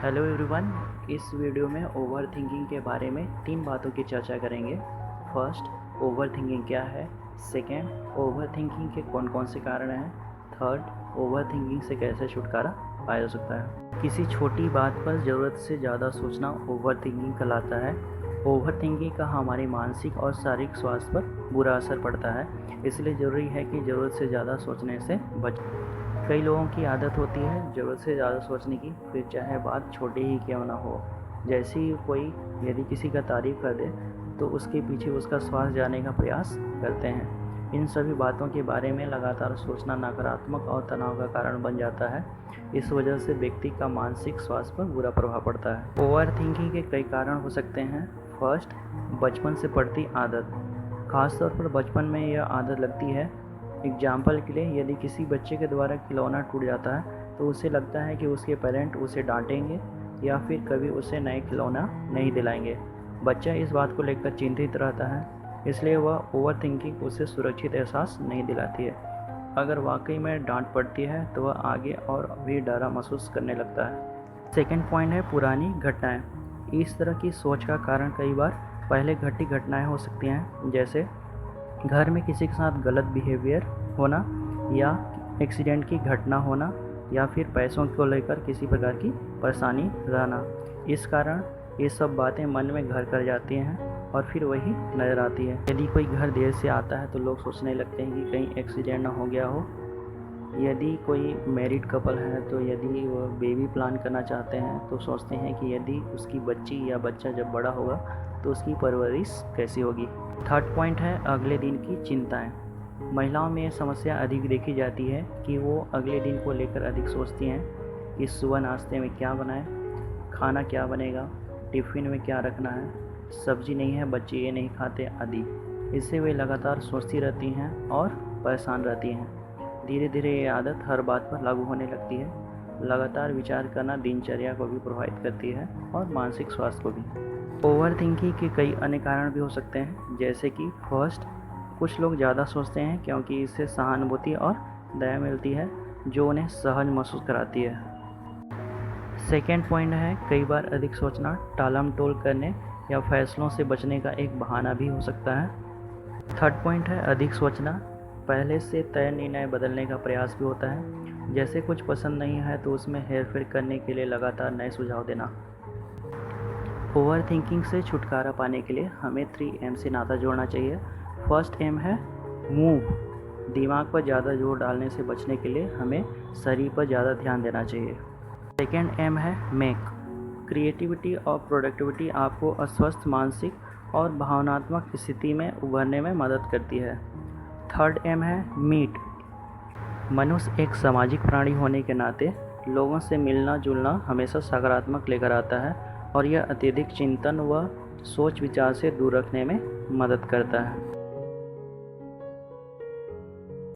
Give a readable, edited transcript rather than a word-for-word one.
Hello everyone. इस video में over thinking के बारे में 3 बातों की चर्चा करेंगे। फर्स्ट, ओवर थिंकिंग क्या है। सेकेंड, ओवर थिंकिंग के कौन कौन से कारण हैं। थर्ड, ओवर थिंकिंग से कैसे छुटकारा पाया जा सकता है। किसी छोटी बात पर ज़रूरत से ज़्यादा सोचना ओवर थिंकिंग कहलाता है। ओवर थिंकिंग का हमारे मानसिक और शारीरिक स्वास्थ्य पर बुरा असर पड़ता है, इसलिए ज़रूरी है कि ज़रूरत से ज़्यादा सोचने से बचें। कई लोगों की आदत होती है ज़रूरत से ज़्यादा सोचने की, फिर चाहे बात छोटी ही क्यों ना हो। जैसे ही कोई यदि किसी का तारीफ़ कर दे तो उसके पीछे उसका स्वार्थ जानने का प्रयास करते हैं। इन सभी बातों के बारे में लगातार सोचना नकारात्मक और तनाव का कारण बन जाता है। इस वजह से व्यक्ति का मानसिक स्वास्थ्य पर बुरा प्रभाव पड़ता है। ओवर थिंकिंग के कई कारण हो सकते हैं। फर्स्ट, बचपन से पड़ती आदत। खासतौर पर बचपन में यह आदत लगती है। एग्जाम्पल के लिए, यदि किसी बच्चे के द्वारा खिलौना टूट जाता है तो उसे लगता है कि उसके पेरेंट उसे डांटेंगे या फिर कभी उसे नए खिलौना नहीं दिलाएंगे। बच्चा इस बात को लेकर चिंतित रहता है, इसलिए वह ओवर थिंकिंग उसे सुरक्षित एहसास नहीं दिलाती है। अगर वाकई में डांट पड़ती है तो वह आगे और भी डरा महसूस करने लगता है। सेकेंड पॉइंट है पुरानी घटनाएं। इस तरह की सोच का कारण कई बार पहले घटी घटनाएं हो सकती हैं, जैसे घर में किसी के साथ गलत बिहेवियर होना या एक्सीडेंट की घटना होना या फिर पैसों को लेकर किसी प्रकार की परेशानी रहना। इस कारण ये सब बातें मन में घर कर जाती हैं और फिर वही नज़र आती है। यदि कोई घर देर से आता है तो लोग सोचने लगते हैं कि कहीं एक्सीडेंट ना हो गया हो। यदि कोई मैरिड कपल है तो यदि वो बेबी प्लान करना चाहते हैं तो सोचते हैं कि यदि उसकी बच्ची या बच्चा जब बड़ा होगा तो उसकी परवरिश कैसी होगी। थर्ड पॉइंट है अगले दिन की चिंताएं। महिलाओं में यह समस्या अधिक देखी जाती है कि वो अगले दिन को लेकर अधिक सोचती हैं कि सुबह नाश्ते में क्या बनाएं, खाना क्या बनेगा, टिफ़िन में क्या रखना है, सब्जी नहीं है, बच्चे ये नहीं खाते आदि। इससे वे लगातार सोचती रहती हैं और परेशान रहती हैं। धीरे धीरे ये आदत हर बात पर लागू होने लगती है। लगातार विचार करना दिनचर्या को भी प्रभावित करती है और मानसिक स्वास्थ्य को भी। ओवर थिंकिंग के कई अन्य कारण भी हो सकते हैं, जैसे कि फर्स्ट, कुछ लोग ज़्यादा सोचते हैं क्योंकि इससे सहानुभूति और दया मिलती है जो उन्हें सहज महसूस कराती है। सेकेंड पॉइंट है कई बार अधिक सोचना टालम टोल करने या फैसलों से बचने का एक बहाना भी हो सकता है। थर्ड पॉइंट है अधिक सोचना पहले से तय निर्णय बदलने का प्रयास भी होता है, जैसे कुछ पसंद नहीं है तो उसमें हेरफेर करने के लिए लगातार नए सुझाव देना। ओवर थिंकिंग से छुटकारा पाने के लिए हमें 3M से नाता जोड़ना चाहिए। फर्स्ट एम है मूव। दिमाग पर ज़्यादा जोर डालने से बचने के लिए हमें शरीर पर ज़्यादा ध्यान देना चाहिए। सेकेंड एम है मेक। क्रिएटिविटी और प्रोडक्टिविटी आपको अस्वस्थ मानसिक और भावनात्मक स्थिति में उभरने में मदद करती है। थर्ड एम है मीट। मनुष्य एक सामाजिक प्राणी होने के नाते लोगों से मिलना जुलना हमेशा सकारात्मक लेकर आता है और यह अत्यधिक चिंतन व सोच विचार से दूर रखने में मदद करता है।